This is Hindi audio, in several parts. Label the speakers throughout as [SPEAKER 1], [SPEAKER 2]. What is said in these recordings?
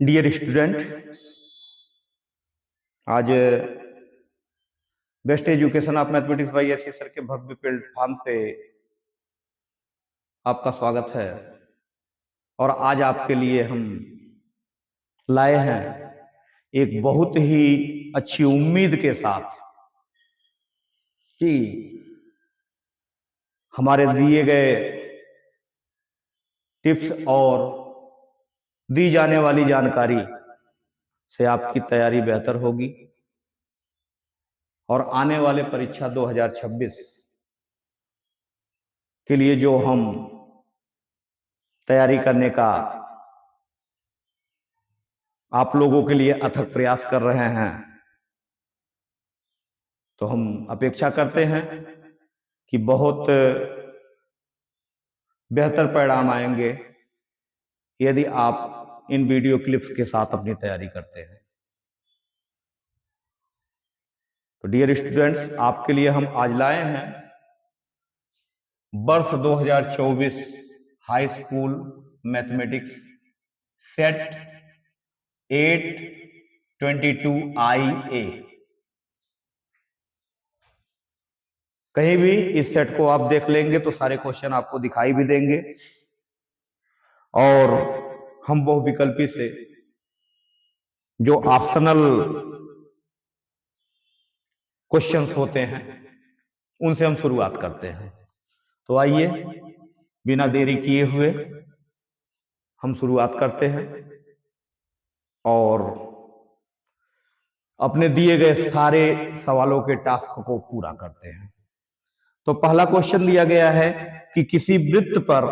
[SPEAKER 1] डियर स्टूडेंट, आज best education of mathematics by SC sir के भव्य प्लेटफॉर्म पे आपका स्वागत है। और आज आपके लिए हम लाए हैं एक बहुत ही अच्छी उम्मीद के साथ कि हमारे दिए गए टिप्स और दी जाने वाली जानकारी से आपकी तैयारी बेहतर होगी और आने वाले परीक्षा 2026 के लिए जो हम तैयारी करने का आप लोगों के लिए अथक प्रयास कर रहे हैं, तो हम अपेक्षा करते हैं कि बहुत बेहतर परिणाम आएंगे यदि आप इन वीडियो क्लिप्स के साथ अपनी तैयारी करते हैं। तो डियर स्टूडेंट्स, आपके लिए हम आज लाए हैं वर्ष 2024 high school mathematics set 822 IA। कहीं भी इस सेट को आप देख लेंगे तो सारे क्वेश्चन आपको दिखाई भी देंगे और हम बहुविकल्पी से जो ऑप्शनल क्वेश्चंस होते हैं उनसे हम शुरुआत करते हैं। तो आइए बिना देरी किए हुए हम शुरुआत करते हैं और अपने दिए गए सारे सवालों के टास्क को पूरा करते हैं। तो पहला क्वेश्चन दिया गया है कि किसी वृत्त पर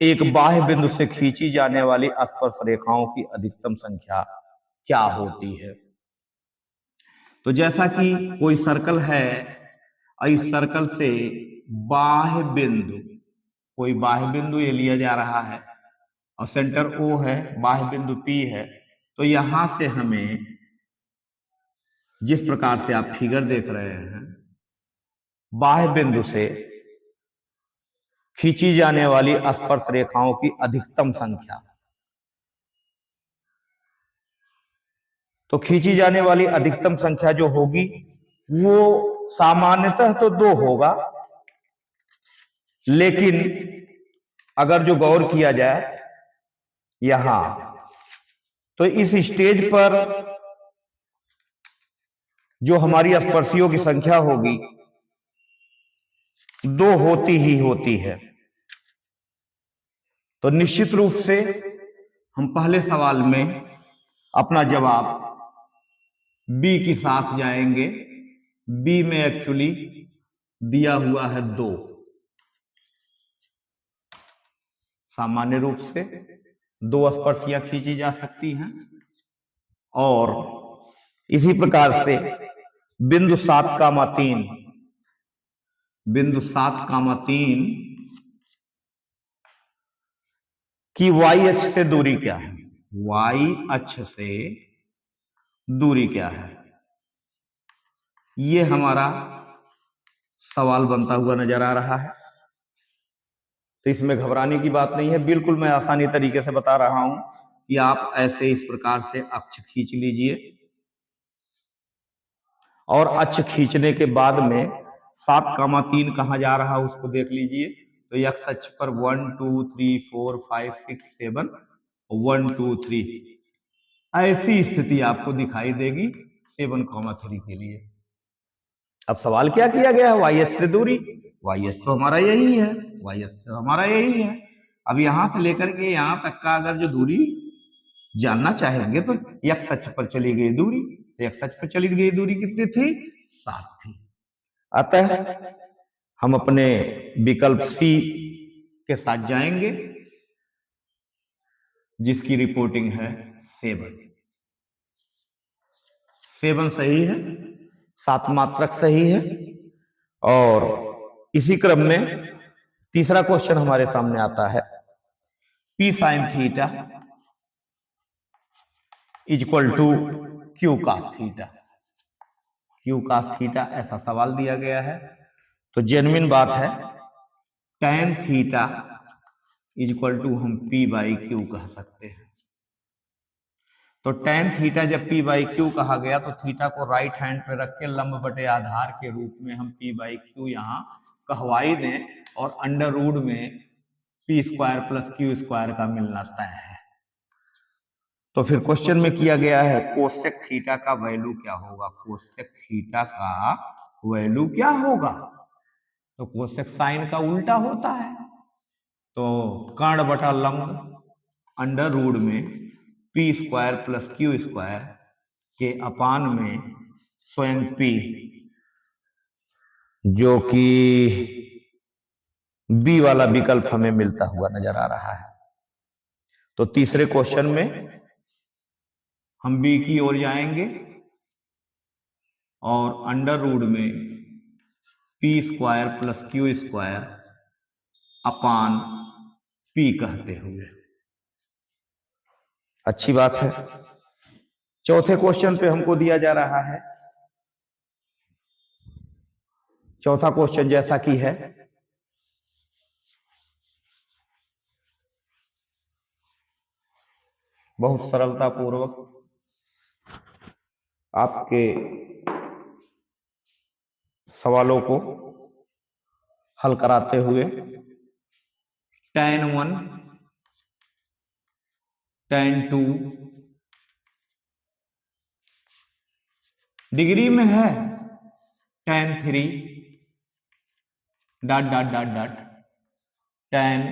[SPEAKER 1] एक बाह्य बिंदु से खींची जाने वाली स्पर्श रेखाओं की अधिकतम संख्या क्या होती है। तो जैसा कि कोई सर्कल है, इस सर्कल से बाह्य बिंदु, कोई बाह्य बिंदु ये लिया जा रहा है और सेंटर O है, बाह्य बिंदु P है। तो यहां से हमें जिस प्रकार से आप फिगर देख रहे हैं, बाह्य बिंदु से खींची जाने वाली स्पर्श रेखाओं की अधिकतम संख्या, तो खींची जाने वाली अधिकतम संख्या जो होगी वो सामान्यतः तो 2 होगा, लेकिन अगर जो गौर किया जाए यहां, तो इस स्टेज पर जो हमारी स्पर्शियों की संख्या होगी 2 होती ही होती है। तो निश्चित रूप से हम पहले सवाल में अपना जवाब बी के साथ जाएंगे। बी में एक्चुअली दिया हुआ है 2। सामान्य रूप से 2 स्पर्शियां खींची जा सकती हैं और इसी प्रकार से बिंदु 7,3 की y अक्ष से दूरी क्या है। y अक्ष से दूरी क्या है, ये हमारा सवाल बनता हुआ नजर आ रहा है। तो इसमें घबराने की बात नहीं है, बिल्कुल मैं आसानी तरीके से बता रहा हूं कि आप ऐसे इस प्रकार से अक्ष खींच लीजिए और अक्ष खींचने के बाद में 7,3 कहां जा रहा है उसको देख लीजिए। तो एक्स अक्ष पर 1 2 3 4 5 6 7 1 2 3 ऐसी स्थिति आपको दिखाई देगी 7,3 के लिए। अब सवाल क्या किया गया है, वाई अक्ष से दूरी। वाई अक्ष तो हमारा यही है, वाई अक्ष तो हमारा यही है। अब यहां से लेकर के यहां तक का अगर जो दूरी जानना चाहेंगे तो एक्स अक्ष पर चली गई दूरी, तो एक्स अक्ष पर चली गई दूरी कितनी थी, 7 थी। अतः हम अपने विकल्प सी के साथ जाएंगे जिसकी रिपोर्टिंग है 7 सही है, 7 मात्रक सही है। और इसी क्रम में तीसरा क्वेश्चन हमारे सामने आता है, P sin theta equal to Q cos theta. Q cos theta ऐसा सवाल दिया गया है। तो जेन्युइन बात है, tan थीटा इक्वल टू हम P बाई Q कह सकते हैं। तो tan थीटा जब p बाई क्यू कहा गया तो थीटा को राइट हैंड पे रख के लंब बटे आधार के रूप में हम p बाई क्यू यहाँ कहवाई दें और अंडर रूट में p square plus Q square का मिलना तय है। तो फिर क्वेश्चन में किया गया है कोसेक थीटा का वैल्यू क्या होगा, कोसेक थीटा का वैल्यू क्या होगा। तो कोसेक साइन का उल्टा होता है, तो कर्ण बटा लंब अंडर रूट में P square plus Q square के अपान में स्वयं पी, जो कि बी वाला विकल्प हमें मिलता हुआ नजर आ रहा है। तो तीसरे क्वेश्चन में हम बी की ओर जाएंगे और अंडर रूट में P square plus Q square upon P कहते हुए। अच्छी बात है। चौथे क्वेश्चन पे हमको दिया जा रहा है, चौथा क्वेश्चन जैसा कि है, बहुत सरलता पूर्वक आपके सवालों को हल कराते हुए tan 1 tan 2 डिग्री में है tan 3 dot dot dot dot tan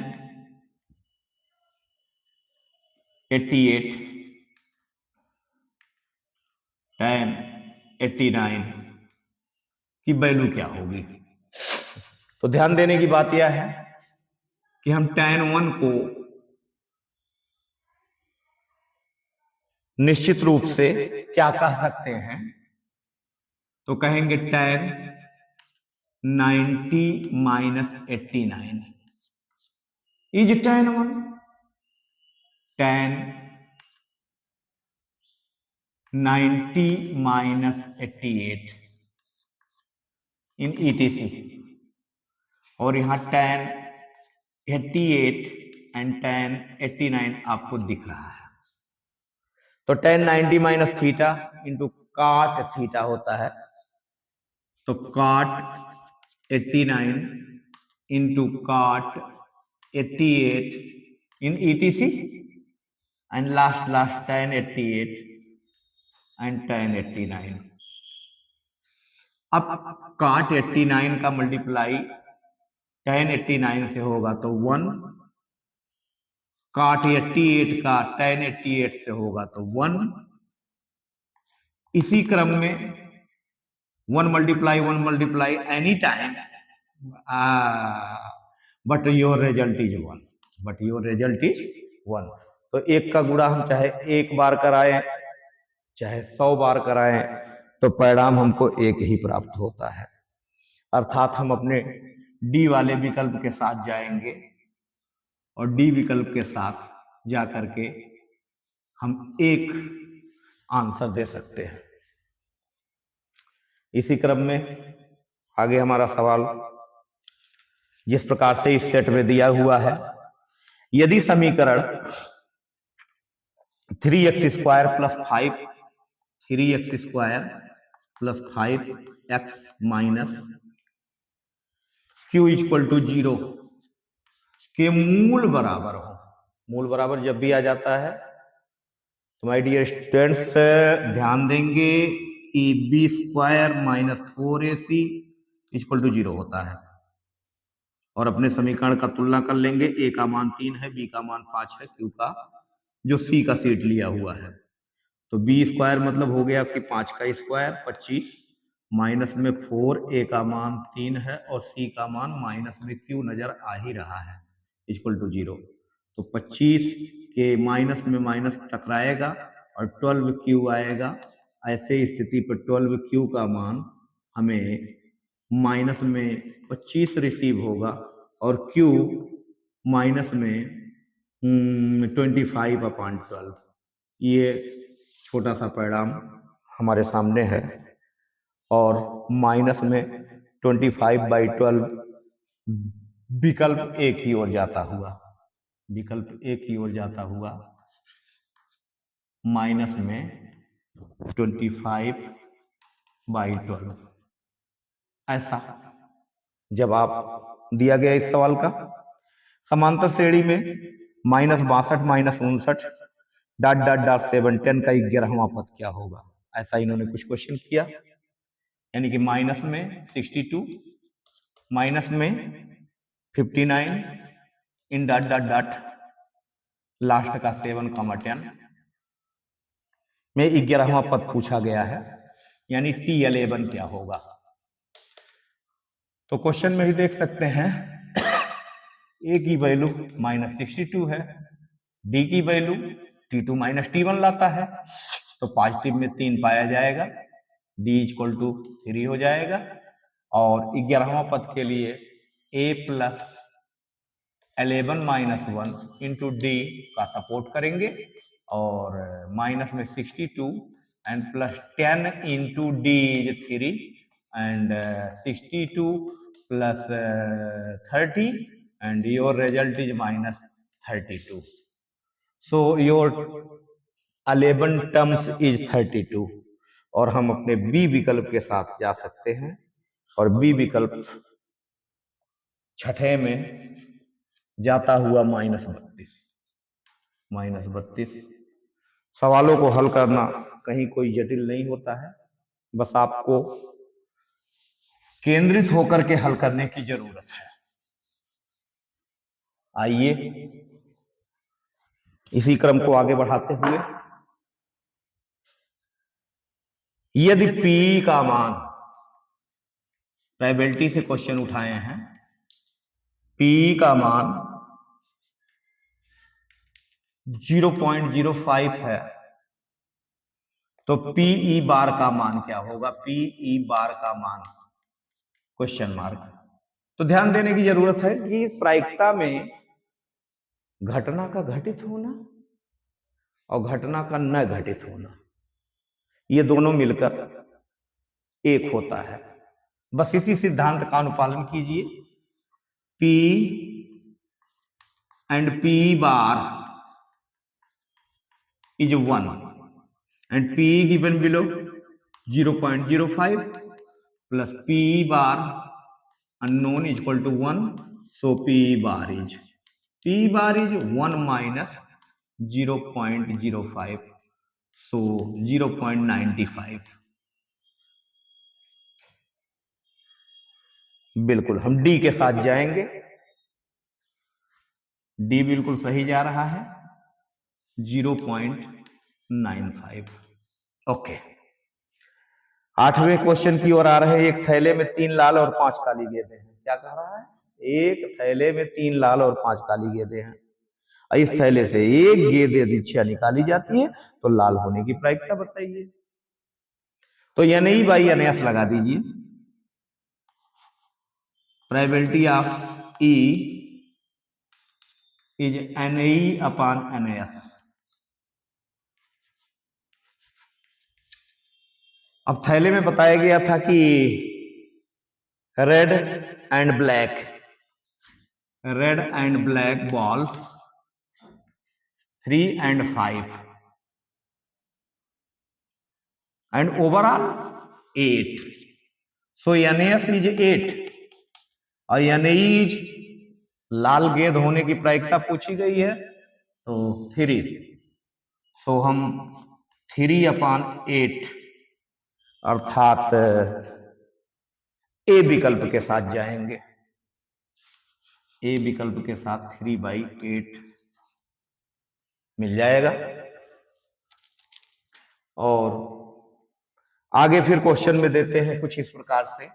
[SPEAKER 1] 88 tan 89 की वैल्यू क्या होगी। तो ध्यान देने की बात यह है कि हम tan 1 को निश्चित रूप से क्या कह सकते हैं, तो कहेंगे tan 90 minus 89 is tan 1, tan 90 minus 88 in ETC, और यहां tan 88 एंड tan 89 आपको दिख रहा है। तो tan 90 माइनस थीटा इंटू काट थीटा होता है, तो काट 89 इंटू काट 88 इन ETC and last tan 88 and tan 89। अब काट 89 का मल्टीप्लाई tan 89 से होगा तो 1, काट 88 का tan 88 से होगा तो 1। इसी क्रम में 1 multiply any time, but your result is 1, but your result is 1। तो एक का गुणा हम चाहे एक बार कराएं चाहे 100 बार कराएं तो परिणाम हमको एक ही प्राप्त होता है। अर्थात हम अपने डी वाले विकल्प के साथ जाएंगे और डी विकल्प के साथ जाकर के हम एक आंसर दे सकते हैं। इसी क्रम में आगे हमारा सवाल जिस प्रकार से इस सेट में दिया हुआ है, यदि समीकरण 3x square plus 5 3x square plus 5x minus q equal to 0 के मूल बराबर हो। मूल बराबर जब भी आ जाता है तो माय डियर स्टूडेंट्स ध्यान देंगे कि B square minus 4ac equal to 0 होता है, और अपने समीकरण का तुलना कर लेंगे। a का मान 3 है, b का मान 5 है, q का जो c का सीट लिया हुआ है, तो बी स्क्वायर मतलब हो गया कि 5 का स्क्वायर 25 माइनस में 4, a का मान 3 है और c का मान माइनस में q नजर आ ही रहा है इक्वल टू 0। तो 25 के माइनस में माइनस टकराएगा और 12q आएगा। ऐसे स्थिति पर 12q का मान हमें माइनस में 25 रिसीव होगा और q माइनस में 25/12। ये छोटा सा परिणाम हमारे सामने है, और माइनस में 25/12 विकल्प एक ही ओर जाता हुआ, विकल्प एक ही ओर जाता हुआ माइनस में 25/12 ऐसा जवाब दिया गया इस सवाल का। समांतर श्रेणी में -62 -59 डॉट डॉट डॉट 710 का 11वां पद क्या होगा, ऐसा इन्होंने कुछ क्वेश्चन किया। यानी कि माइनस में 62, माइनस में 59, in dot dot dot last का 7, 10 में 11वां पद पूछा गया है, यानी T11 क्या होगा। तो क्वेश्चन में ही देख सकते हैं ए की वैल्यू -62 है, डी की वैल्यू T2 - T1 लाता है, तो पॉजिटिव में 3 पाया जाएगा, D = 3 हो जाएगा। और 11वां पद के लिए A + 11 - 1 इंटू D का सपोर्ट करेंगे, और माइनस में 62 and plus 10 into D is 3 and 62 plus 30 and your result is -32. So your 11 terms is 32 और हम अपने बी विकल्प के साथ जा सकते हैं, और बी विकल्प छठे में जाता हुआ -32। सवालों को हल करना कहीं कोई जटिल नहीं होता है, बस आपको केंद्रित होकर के हल करने की जरूरत है। आइए इसी क्रम को आगे बढ़ाते हुए, यदि P का मान, प्रोबेबिलिटी से क्वेश्चन उठाए हैं, P का मान 0.05 है, तो PE बार का मान क्या होगा, PE बार का मान क्वेश्चन मार्क। तो ध्यान देने की जरूरत है कि प्रायिकता में घटना का घटित होना और घटना का न घटित होना, ये दोनों मिलकर एक होता है। बस इसी सिद्धांत का अनुपालन कीजिए। P and P bar is 1 and P given below 0.05 plus P bar unknown is equal to 1, so P bar is 1 minus 0.05, so 0.95। बिल्कुल हम डी के साथ जाएंगे, डी बिल्कुल सही जा रहा है, 0.95। ओके, 8वें क्वेश्चन की ओर आ रहे हैं। एक थैले में 3 लाल और 5 काली गेंदें हैं। क्या कह रहा है, एक थैले में 3 लाल और 5 काली गेंदें हैं, इस थैले से एक गेंद यदि 6 निकाली जाती है तो लाल होने की प्रायिकता बताइए। तो NE/NS लगा दीजिए। Probability of E is NE/NS। अब थैले में बताया गया था कि red and black balls 3 and 5 and overall 8, so NS is 8 और NE is लाल गेंद होने की प्रायिकता पूछी गई है, तो 3, सो हम 3/8 अर्थात ए विकल्प के साथ जाएंगे। ए विकल्प के साथ 3/8 मिल जाएगा। और आगे फिर क्वेश्चन में देते हैं कुछ इस प्रकार से,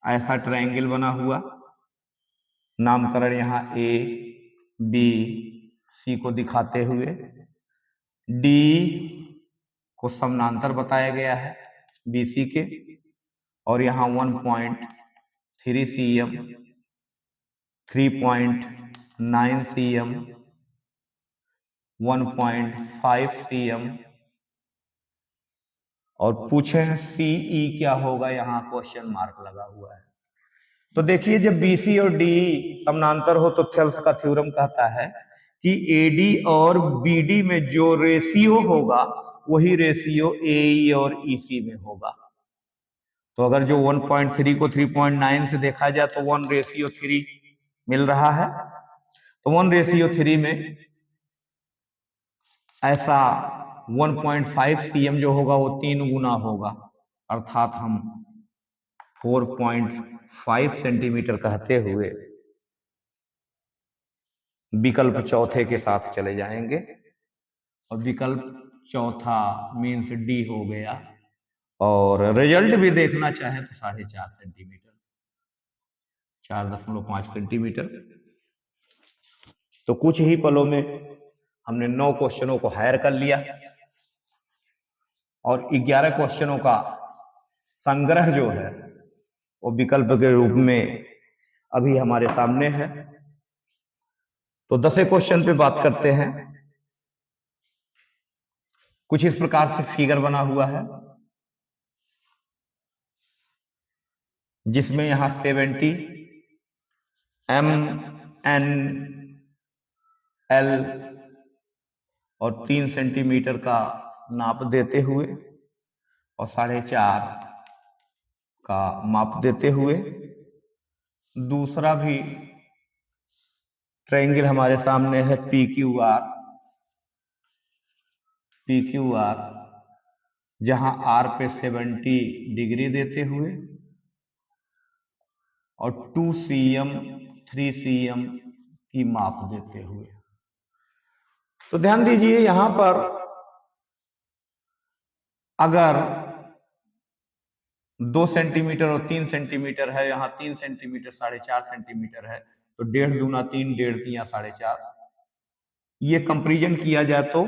[SPEAKER 1] ऐसा ट्रायंगल बना हुआ, नामकरण यहां ए बी सी को दिखाते हुए, डी को समानांतर बताया गया है BC के, और यहां 1.3 cm, 3.9 cm, 1.5 cm, और पूछे हैं CE क्या होगा, यहां क्वेश्चन मार्क लगा हुआ है। तो देखिए जब BC और DE समानांतर हो तो थेल्स का थ्योरम कहता है कि एडी और बीडी में जो रेशियो होगा वही रेशियो एई और ईसी में होगा। तो अगर जो 1.3 को 3.9 से देखा जाए तो 1:3 मिल रहा है। तो 1:3 में ऐसा 1.5 सीएम जो होगा वो 3 गुना होगा, अर्थात हम 4.5 सेंटीमीटर कहते हुए विकल्प चौथे के साथ चले जाएंगे। और विकल्प चौथा मीन्स डी हो गया। और रिजल्ट भी देखना चाहे तो 4.5 सेंटीमीटर, 4.5 सेंटीमीटर। तो कुछ ही पलों में हमने 9 क्वेश्चनों को हायर कर लिया और 11 क्वेश्चनों का संग्रह जो है वो विकल्प के रूप में अभी हमारे सामने है। तो 10 क्वेश्चन पे बात करते हैं। कुछ इस प्रकार से फिगर बना हुआ है, जिसमें यहां 70 MN L और 3 सेंटीमीटर का नाप देते हुए और 4.5 का माप देते हुए दूसरा भी ट्रायंगल हमारे सामने है PQR, जहां R पे 70 डिग्री देते हुए और 2 cm 3 cm की माप देते हुए। तो ध्यान दीजिए यहां पर अगर 2 सेंटीमीटर और 3 सेंटीमीटर है, यहाँ 3 सेंटीमीटर 4.5 सेंटीमीटर है, तो 1.5 दूना 3, 1.5 तिया 4.5। ये कंपेरिजन किया जाए तो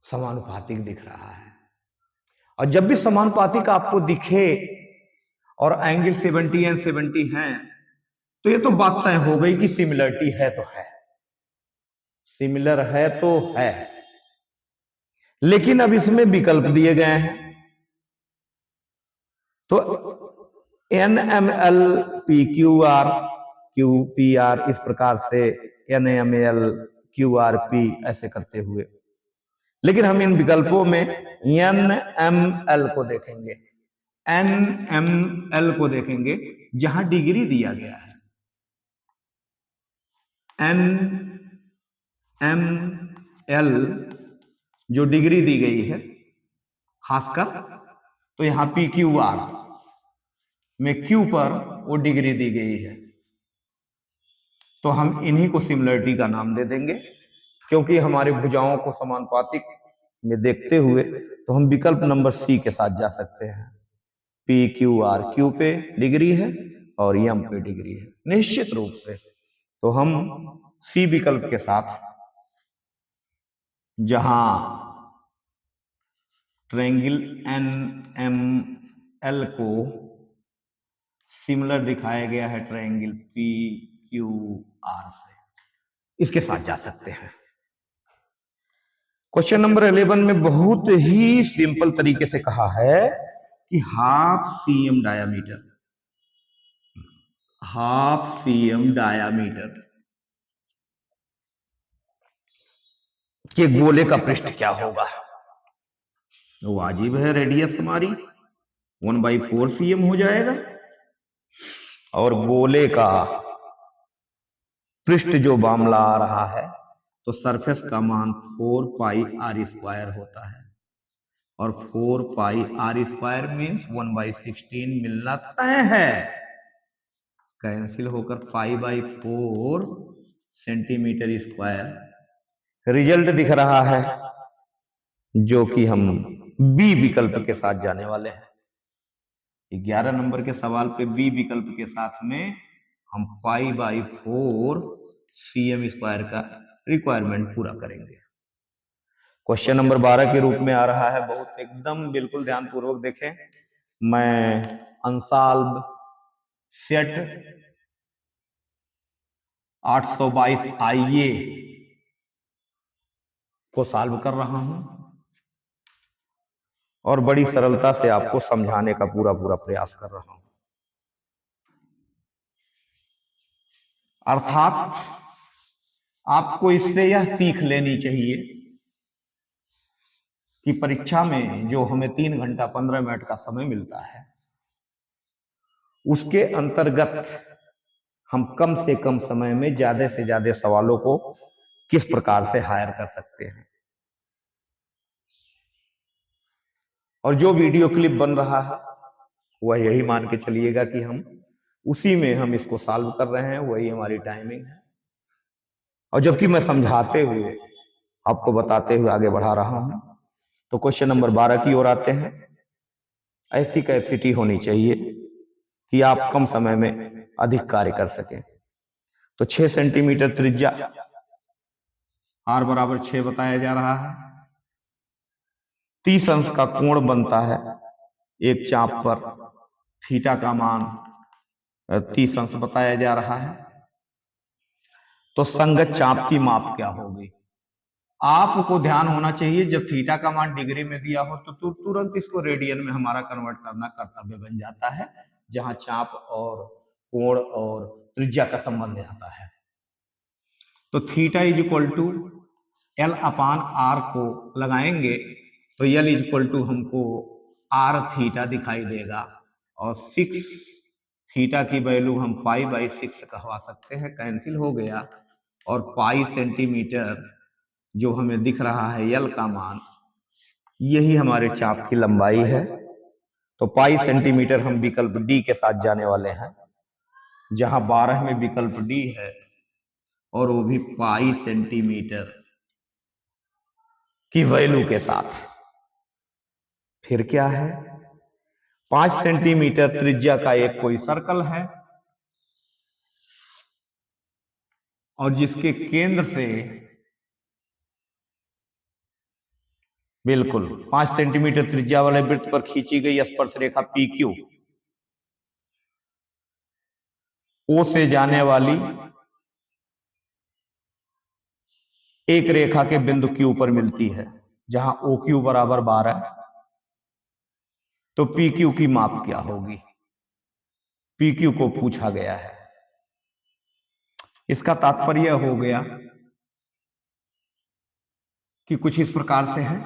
[SPEAKER 1] समानुपातिक दिख रहा है। और जब भी समानुपातिक आपको दिखे और एंगल 70 एंड 70 है तो ये तो बात तय हो गई कि सिमिलरिटी है तो है, सिमिलर है तो है। लेकिन अब इसमें विकल्प दिए गए हैं। तो NML PQR QPR इस प्रकार से NML QRP ऐसे करते हुए, लेकिन हम इन विकल्पों में NML को देखेंगे, NML को देखेंगे जहां डिग्री दिया गया है। NML जो डिग्री दी गई है खासकर, तो यहां PQR में Q पर वो डिग्री दी गई है, तो हम इन्हीं को सिमिलरिटी का नाम दे देंगे। क्योंकि हमारी भुजाओं को समानुपातिक में देखते हुए तो हम विकल्प नंबर सी के साथ जा सकते हैं। PQR Q पे डिग्री है और M पे डिग्री है निश्चित रूप से। तो हम सी विकल्प के साथ, जहां ट्रायंगल NML को सिमिलर दिखाया गया है ट्रायंगल PQR से, इसके साथ जा सकते हैं। क्वेश्चन नंबर 11 में बहुत ही सिंपल तरीके से कहा है कि हाफ सीएम डायामीटर के गोले का पृष्ठ क्या होगा। वाजिब है, रेडियस हमारी 1/4 सीएम हो जाएगा और गोले का पृष्ठ जो मामला आ रहा है तो सरफेस का मान 4πr² होता है और 4πr² मीन्स 1/16 मिलना तय है। कैंसिल होकर π/4 सेंटीमीटर स्क्वायर रिजल्ट दिख रहा है, जो कि हम बी विकल्प के साथ जाने वाले हैं। 11 नंबर के सवाल पे बी विकल्प के साथ में हम π/4 cm² का रिक्वायरमेंट पूरा करेंगे। क्वेश्चन नंबर 12 के रूप में आ रहा है, बहुत एकदम बिल्कुल ध्यान पूर्वक देखें। मैं अनसॉल्व सेट 822 IA को सॉल्व कर रहा हूं और बड़ी सरलता से आपको समझाने का पूरा प्रयास कर रहा हूं। अर्थात आपको इससे यह सीख लेनी चाहिए कि परीक्षा में जो हमें 3 घंटा 15 मिनट का समय मिलता है, उसके अंतर्गत हम कम से कम समय में ज्यादा से ज्यादा सवालों को किस प्रकार से हायर कर सकते हैं। और जो वीडियो क्लिप बन रहा है वह यही मान के चलिएगा कि हम उसी में हम इसको सॉल्व कर रहे हैं, वही हमारी टाइमिंग है। और जबकि मैं समझाते हुए आपको बताते हुए आगे बढ़ा रहा हूं। तो क्वेश्चन नंबर 12 की ओर आते हैं। ऐसी कैपेसिटी होनी चाहिए कि आप कम समय में अधिक कार्य कर सकें। तो 6 सेंटीमीटर त्रिज्या, R बराबर 6 बताया जा रहा है। 30 अंश का कोण बनता है एक चाप पर, थीटा का मान 30 अंश बताया जा रहा है। तो संगत चाप की माप क्या होगी? आपको ध्यान होना चाहिए, जब थीटा का मान डिग्री में दिया हो तो तुरंत इसको रेडियन में हमारा कन्वर्ट करना कर्तव्य बन जाता है, जहां चाप और कोण और त्रिज्या का संबंध आता है। तो theta is equal to L upon R को लगाएंगे तो एल इज इक्वल टू हमको आर थीटा दिखाई देगा, और 6 थीटा की वैल्यू हम पाई बाई 6 कहवा सकते हैं, कैंसिल हो गया। और पाई सेंटीमीटर जो हमें दिख रहा है एल का मान, यही हमारे चाप की लंबाई है। तो पाई सेंटीमीटर हम विकल्प डी के साथ जाने वाले हैं, जहां 12 में विकल्प डी है और वो भी पाई सेंटीमीटर की वैल्यू के साथ। फिर क्या है, 5 सेंटीमीटर त्रिज्या का एक कोई सर्कल है और जिसके केंद्र से बिल्कुल 5 सेंटीमीटर त्रिज्या वाले वृत्त पर खींची गई स्पर्श रेखा पी क्यू, ओ से जाने वाली एक रेखा के बिंदु क्यू पर मिलती है, जहां ओ क्यू बराबर 12। तो पी क्यू की माप क्या होगी? पी क्यू को पूछा गया है। इसका तात्पर्य हो गया कि कुछ इस प्रकार से है,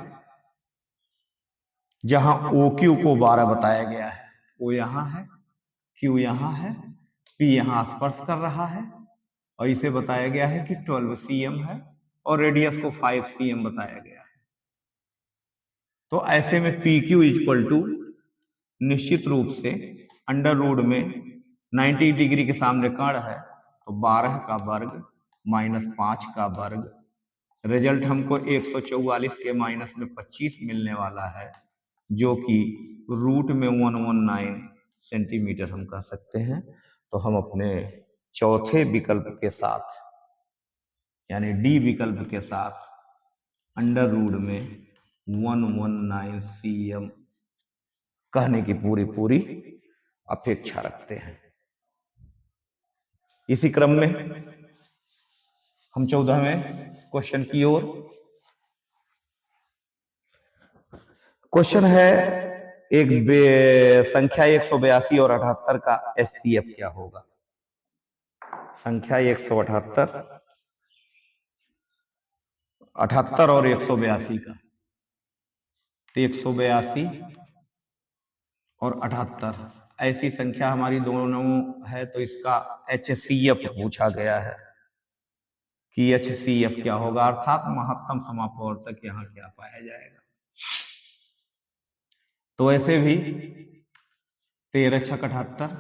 [SPEAKER 1] जहां ओ क्यू को 12 बताया गया है, ओ यहां है, क्यू यहां है, पी यहां स्पर्श कर रहा है, और इसे बताया गया है कि 12 cm है, और रेडियस को 5 cm बताया गया है। तो ऐसे में पी क्यू इक्वल टू निश्चित रूप से अंडर रूट में 90 डिग्री के सामने कर्ण है, तो 12 का वर्ग माइनस 5 का वर्ग, रिजल्ट हमको 144 के माइनस में 25 मिलने वाला है, जो कि रूट में 119 सेंटीमीटर हम कह सकते हैं। तो हम अपने चौथे विकल्प के साथ यानी डी विकल्प के साथ अंडर रूट में 119 cm कहने की पूरी अपेक्षा रखते हैं। इसी क्रम में हम 14वें क्वेश्चन की ओर। क्वेश्चन है एक संख्या 182 और 78 का एचसीएफ क्या होगा? संख्या 178, 78 और 182 का, तो 182 और 78 ऐसी संख्या हमारी दोनों है, तो इसका एचसीएफ पूछा गया है कि एचसीएफ क्या होगा, अर्थात महत्तम समापवर्तक यहाँ क्या पाया जाएगा। तो ऐसे भी 13 छक 78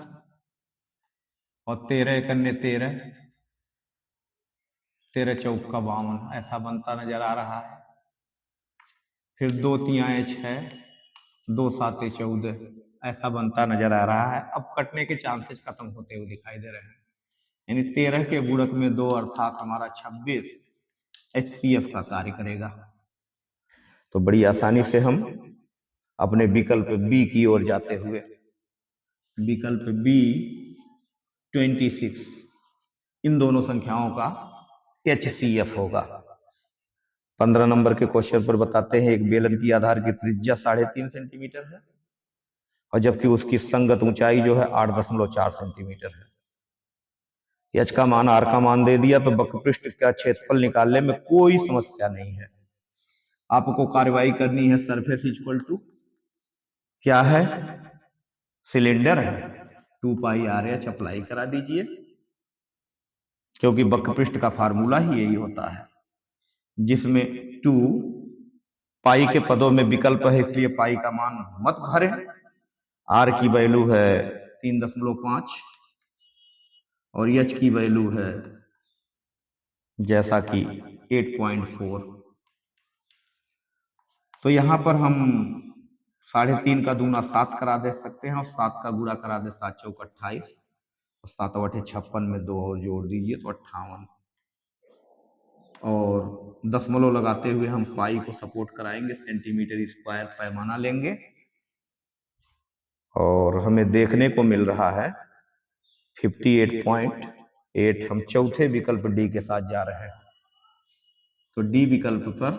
[SPEAKER 1] और 13 कन्ने 13, 13 चौक का 52 ऐसा बनता नजर आ रहा है। फिर 2 तियां 6, 2 साते 14 ऐसा बनता नजर आ रहा है। अब कटने के चांसेस खत्म होते हुए दिखाई दे रहे हैं, यानी 13 के गुणक में 2 अर्थात हमारा 26 एचसीएफ का कार्य करेगा। तो बड़ी आसानी से हम अपने विकल्प बी की ओर जाते हुए, विकल्प बी 26, इन दोनों संख्याओं का एचसीएफ होगा। 15 नंबर के क्वेश्चन पर बताते हैं, एक बेलन की आधार की त्रिज्या 3.5 सेंटीमीटर है और जबकि उसकी संगत ऊंचाई जो है 8.4 सेंटीमीटर है। एच का मान आर का मान दे दिया तो वक्रपृष्ठ का क्षेत्रफल निकालने में कोई समस्या नहीं है। आपको कार्रवाई करनी है, सरफेस इक्वल टू क्या है, सिलेंडर है, 2 पाई आर एच अप्लाई करा दीजिए, क्योंकि वक्रपृष्ठ का फार्मूला ही यही होता है, जिसमें 2 पाई के पदों में विकल्प है, इसलिए पाई का मान मत भरें। आर की वैल्यू है 3.5 और एच की वैल्यू है जैसा कि 8.4। तो यहां पर हम 3.5 का दूना 7 करा दे सकते हैं और 7 का गुणा करा दे 7 चौक 28 और 7 बटे 56 में 2 और जोड़ दीजिए तो 58 और दशमलव लगाते हुए हम पाई को सपोर्ट कराएंगे, सेंटीमीटर स्क्वायर पैमाना लेंगे और हमें देखने को मिल रहा है 58.8। हम चौथे विकल्प डी के साथ जा रहे हैं, तो डी विकल्प पर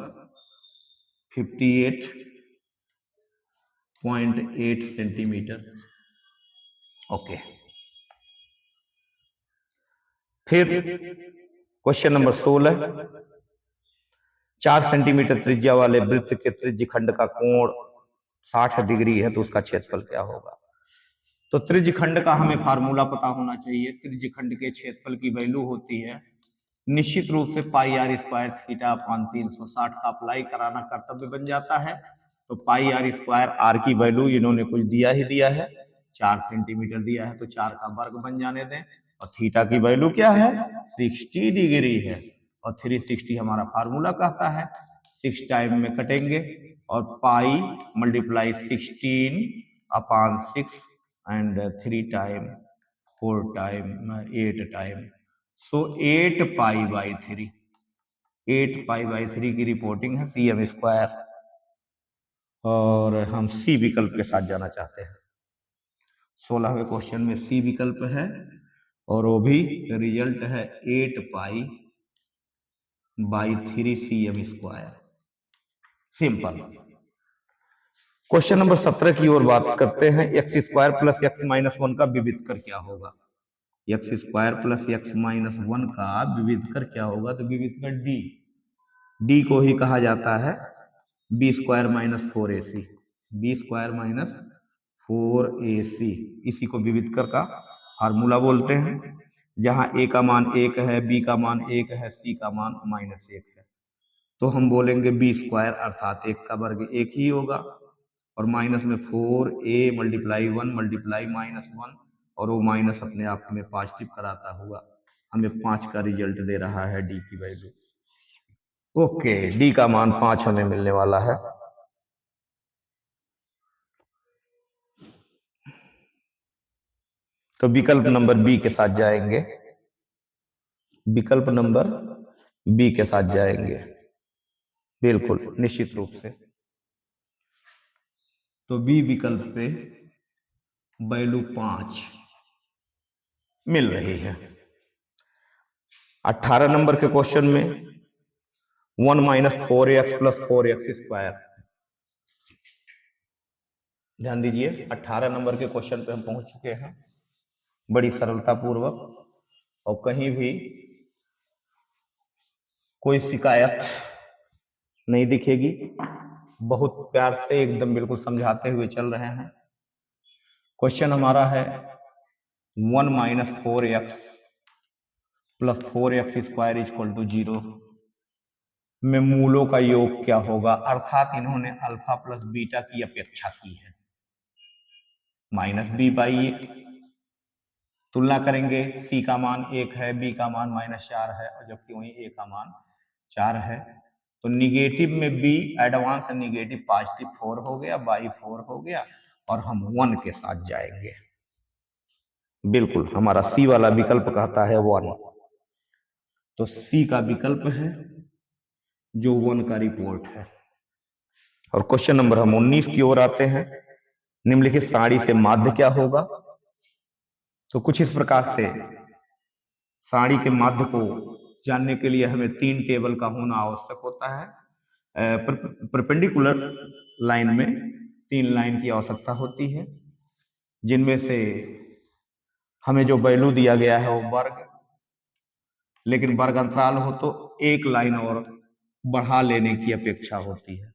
[SPEAKER 1] 58.8 सेंटीमीटर। ओके, फिर क्वेश्चन नंबर 16, 4 सेंटीमीटर त्रिज्या वाले वृत्त के त्रिज्य खंड का कोण 60 डिग्री है तो उसका क्षेत्रफल क्या होगा। तो त्रिज्य खंड का हमें फार्मूला पता होना चाहिए। त्रिज्य खंड के क्षेत्रफल की वैल्यू होती है निश्चित रूप से पाई आर स्क्वायर थीटा अपान 360 का अप्लाई कराना कर्तव्य बन जाता है। तो पाई आर स्क्वायर, आर की वैल्यू इन्होंने कुछ दिया ही दिया है, 4 सेंटीमीटर दिया है तो 4 का वर्ग बन जाने दें, और थीटा की वैल्यू क्या है, 60 डिग्री है और 360 हमारा फार्मूला कहता है। 6 टाइम में कटेंगे और पाई multiply 16 upon 6 and 3 time 4 time 8 time, so 8 pi by 3, 8 pi by 3 की रिपोर्टिंग है सीएम स्क्वायर, और हम सी विकल्प के साथ जाना चाहते हैं। 16वें क्वेश्चन में सी विकल्प है और वो भी रिजल्ट है 8 pi by 3 CM square. Simple. Question number 17 की ओर बात करते हैं। X square plus x minus 1 का विविध कर क्या होगा। X square plus x minus 1 का विविध कर क्या होगा, तो विविध कर डी, डी को ही कहा जाता है B square minus 4ac, B square minus 4ac, इसी को विविध कर का फार्मूला बोलते हैं। जहां ए का मान 1 है, बी का मान 1 है, सी का मान -1 है, तो हम बोलेंगे बी स्क्वायर अर्थात 1 का वर्ग 1 ही होगा, और माइनस में 4a मल्टीप्लाई 1 मल्टीप्लाई -1, और वो माइनस अपने आप में पॉजिटिव कराता हुआ हमें 5 का रिजल्ट दे रहा है डी की वैल्यू। ओके, डी का मान 5 हमें मिलने वाला है। तो विकल्प नंबर बी के साथ जाएंगे, विकल्प नंबर बी के साथ जाएंगे, बिल्कुल निश्चित रूप से। तो बी विकल्प पे वैल्यू 5 मिल रही है। 18 नंबर के क्वेश्चन में 1 minus 4x plus 4x square, ध्यान दीजिए 18 नंबर के क्वेश्चन पे हम पहुंच चुके हैं बड़ी सरलता पूर्वक, और कहीं भी कोई शिकायत नहीं दिखेगी, बहुत प्यार से एकदम बिल्कुल समझाते हुए चल रहे हैं। क्वेश्चन हमारा है 1 minus 4x plus 4x square equal to 0 में मूलों का योग क्या होगा, अर्थात इन्होंने अल्फा प्लस बीटा की अपेक्षा की है। माइनस बी बाई 1, तुलना करेंगे, सी का मान 1 है, बी का मान -4 है, और जबकि वहीं ए का मान 4 है, तो निगेटिव में बी एडवांस निगेटिव पॉजिटिव 4 हो गया, बाई 4 हो गया, और हम 1 के साथ जाएंगे। बिल्कुल हमारा सी वाला विकल्प कहता है 1, तो सी का विकल्प है जो 1 का रिपोर्ट है। और क्वेश्चन नंबर हम 19 की ओर आते हैं। निम्नलिखित सारणी से माध्य क्या होगा। तो कुछ इस प्रकार से सारणी के माध्य को जानने के लिए हमें 3 टेबल का होना आवश्यक होता है। परपेंडिकुलर लाइन में 3 लाइन की आवश्यकता होती है, जिनमें से हमें जो वैल्यू दिया गया है वो वर्ग लेकिन वर्ग अंतराल हो तो एक लाइन और बढ़ा लेने की अपेक्षा होती है।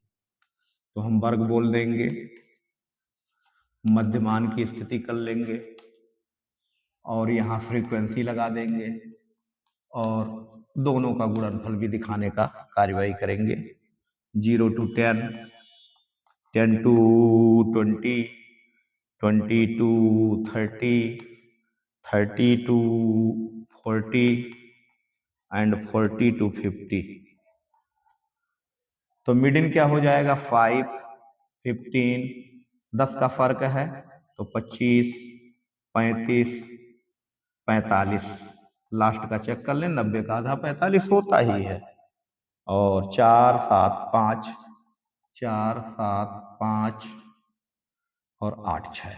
[SPEAKER 1] तो हम वर्ग बोल देंगे, मध्यमान की स्थिति कर लेंगे और यहाँ फ्रीक्वेंसी लगा देंगे और दोनों का गुणनफल भी दिखाने का कार्यवाही करेंगे। 0 to 10, 10 to 20, 20 to 30, 30 to 40 and 40 to 50। तो मीडियन क्या हो जाएगा? 5, 15, 10 का फर्क है तो 25, 35, 45। लास्ट का चेक कर लें, 90 का आधा 45 होता ही है। और 4, 7, 5, 4, 7, 5 और 8, 6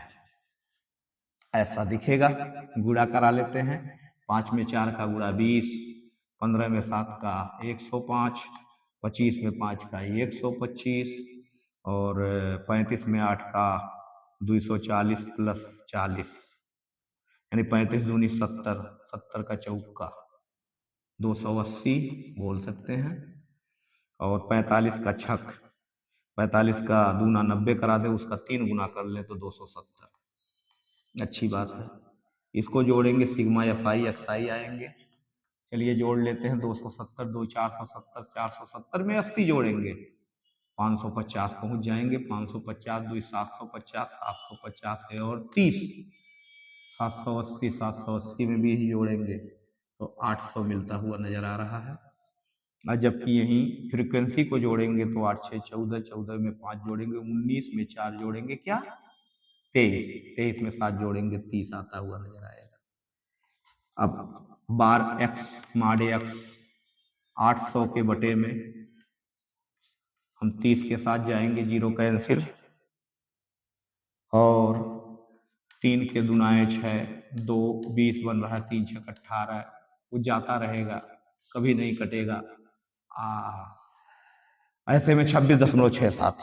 [SPEAKER 1] ऐसा दिखेगा। गुणा करा लेते हैं। 5 में 4 का गुणा 20, 15 में 7 का 105, 25 में 5 का 125 और 35 में 8 का 240 प्लस 40 यानी 35 दूनी 70, 70 का चौका 280 बोल सकते हैं। और 45 का छक, 45 का दूना 90 करा दे, उसका 3 गुना कर लें तो 270। अच्छी बात है। इसको जोड़ेंगे सिग्मा एफ आई एक्स आई आएंगे। चलिए जोड़ लेते हैं। 270 2 470, 470 में 80 जोड़ेंगे 550 पहुंच जाएंगे। 550 2 750, 750 है और 30, 780, 780 में 20 जोड़ेंगे तो 800 मिलता हुआ नजर आ रहा है। और जबकि यहीं फ्रीक्वेंसी को जोड़ेंगे तो 8 6 14, 14 में 5 जोड़ेंगे 19, में 4 जोड़ेंगे क्या 23, 23 में 7 जोड़ेंगे 30 आता हुआ नजर आएगा। अब बार एक्स माड एक्स 800 के बटे में हम 30 के साथ जाएंगे, 0 कैंसिल और 3 के दुनाए 6, 2 20 बन रहा है, 3 6 18 वो जाता रहेगा, कभी नहीं कटेगा। ऐसे में 26.67,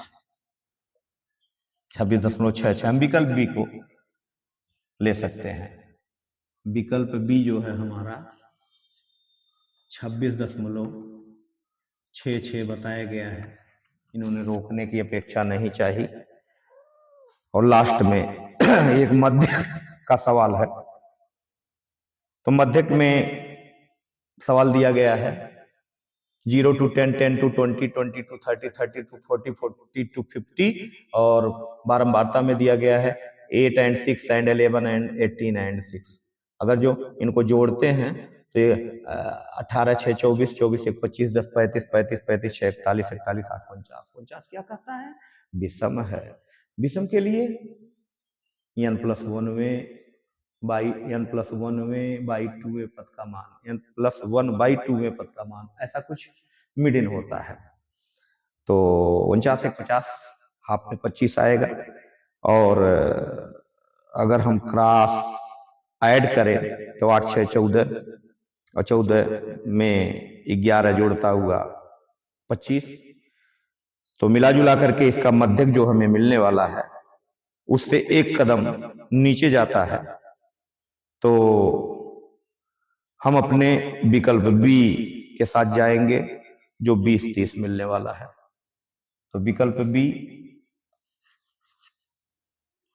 [SPEAKER 1] 26.66 हम विकल्प बी को ले सकते हैं। विकल्प बी जो है हमारा 26.66 बताया गया है। इन्होंने रोकने की अपेक्षा नहीं चाहिए। और लास्ट में एक मध्य का सवाल है। तो मध्यक में सवाल दिया गया है 0 to 10, 10 to 20, 20 to 30, 30 to 40, 40 to 50 और बारंबारता में दिया गया है 8 and 6 and 11 and 18 and 6। अगर जो इनको जोड़ते हैं तो ये 18 6 24, 24 1 25, 10 35, 35 35 6 41, 41 8 49, 49 क्या कहता है? विषम है। विषम के लिए n+1 बाई n+1 बाई 2 पद का मान, n+1 बाई 2 पद का मान, ऐसा कुछ मीडियन होता है। तो 49 1 50, हाफ में 25 आएगा। और अगर हम क्रॉस ऐड करें तो 8 6 14 और 14 में 11 जोड़ता हुआ 25। तो मिला जुला करके इसका मध्यक जो हमें मिलने वाला है उससे एक कदम नीचे जाता है। तो हम अपने विकल्प बी के साथ जाएंगे जो 20 30 मिलने वाला है। तो विकल्प बी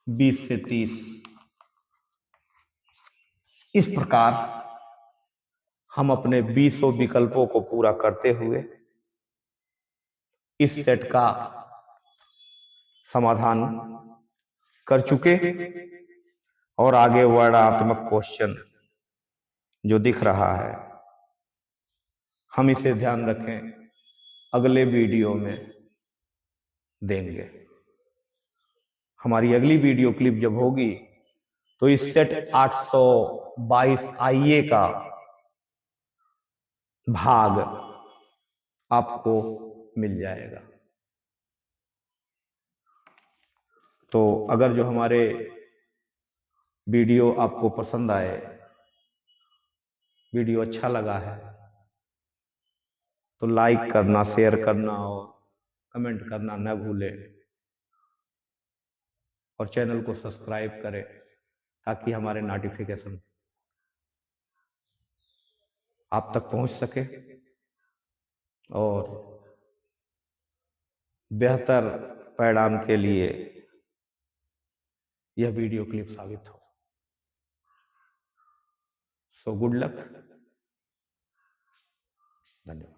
[SPEAKER 1] 20 से 30। इस प्रकार हम अपने 20 विकल्पों को पूरा करते हुए इस सेट का समाधान कर चुके और आगे वर्णनात्मक क्वेश्चन जो दिख रहा है हम इसे ध्यान रखें अगले वीडियो में देंगे। हमारी अगली वीडियो क्लिप जब होगी तो इस सेट 822 आईए का भाग आपको मिल जाएगा। तो अगर जो हमारे वीडियो आपको पसंद आए, वीडियो अच्छा लगा है तो लाइक करना, शेयर करना और कमेंट करना न भूलें और चैनल को सब्सक्राइब करें ताकि हमारे नोटिफिकेशन आप तक पहुंच सके और बेहतर परिणाम के लिए यह वीडियो क्लिप साबित हो। सो गुड लक, धन्यवाद।